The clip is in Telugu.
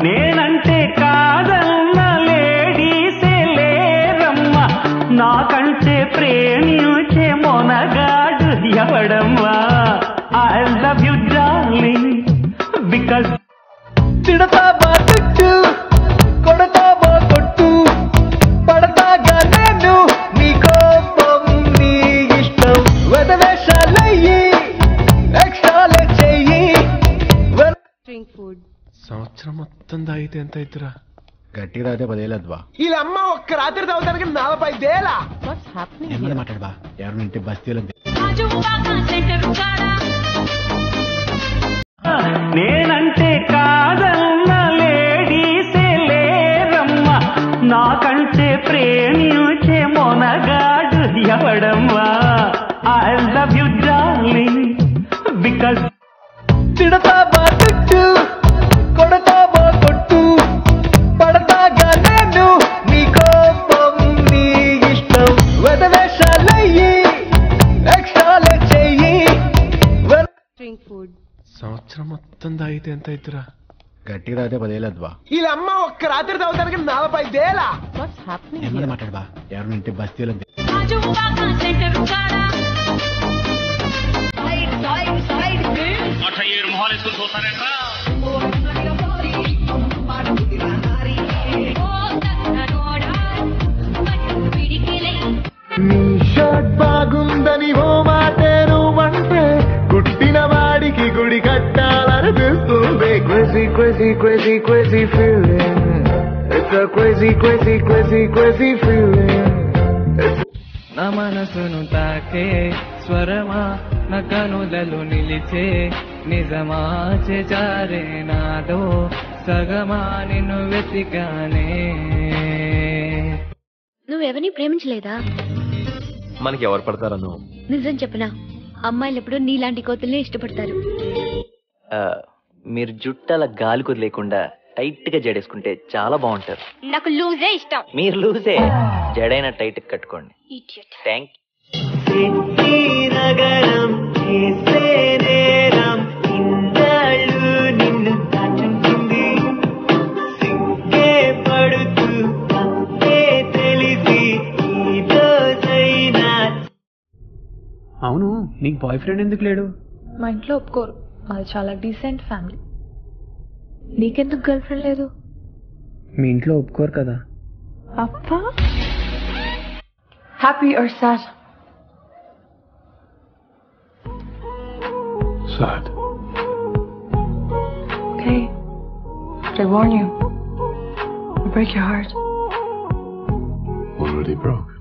నేనంటే కాదన్న లేడీసే లేరమ్మ, నాకంటే ప్రేమించే మొనగాడు ఎవడమ్మా? I love you darling because తిడతావా తిట్టు, కొడతావా కొట్టు, పడతాగా నేను నీ కోపం నీ ఇష్టం. వెదవేషాలయ్యి ఎక్స్ట్రాలే చెయ్యి. డ్రింక్ ఫుడ్ సంవత్సరం మొత్తం తాగితే ఎంత అవుతురా? గట్టిగా తాగితే 10,000 అద్వా. వీళ్ళమ్మ ఒక్క రాత్రి తాగుతానికి 45,000. వాట్స్ హ్యాపెనింగ్ ఏమన్నా మాట్లాడబా, ఎవరిని ఇంటి బస్తీలో నేనంటే కాదన్న లేడీసే లేరమ్మ, నాకంటే ప్రేమించే మొనగాడు ఎవడమ్మా? I love you darling because తిడతావా తిట్టు, కొడతావా కొట్టు, పడతాగా నేను నీ కోపం నీ ఇష్టం. వెదవేషాలయ్యి ఎక్స్ట్రాలే చెయ్యి. డ్రింక్ ఫుడ్ సంవత్సరం మొత్తం తాగితే ఎంత అవుతురా? గట్టిగా తాగితే 10,000 అద్వా. వీళ్ళమ్మ ఒక్క రాత్రి తాగుతానికి 45,000. వాట్స్ హ్యాపెనింగ్ ఏమన్నా మాట్లాడబా, ఎవరిని ఇంటి బస్తీలో నీ షర్ట్ బాగుందని ఓ మాటే నువ్వంటే గుట్టిన వాడికి గుడి కట్టాలనిపిస్తుంది. Crazy, crazy, crazy, crazy feeling. It's a crazy, crazy, crazy, crazy feeling. నా మనసును తాకే స్వరమా, నా కనులలో నిలిచే నిజమా, చేజారే నాలో సగమా నిన్ను వెతికానే. నువ్వెవరిని ప్రేమించలేదా? మనకి ఎవరు పడతారను? నిజం చెప్పనా, అమ్మాయిలు ఎప్పుడు నీలాంటి కోతుల్ని ఇష్టపడతారు. మీరు జుట్టు అలా గాలి కుదిలేకుండా టైట్ గా జడేసుకుంటే చాలా బాగుంటారు. నాకు లూజే ఇష్టం. మీరు లూజే, జడైన టైట్ కట్టుకోండి. ఇడియట్. థ్యాంక్ అవును, నీకు బాయ్ ఫ్రెండ్ ఎందుకు లేడు? మా ఇంట్లో ఒప్పుకోరు, మాది చాలా డీసెంట్ ఫ్యామిలీ. నీకెందుకు గర్ల్ ఫ్రెండ్ లేదు? మీ ఇంట్లో ఒప్పుకోరు కదా. అప్పా happy or sad? Sad. Okay, but I warn you, I'll break your heart. Already broke.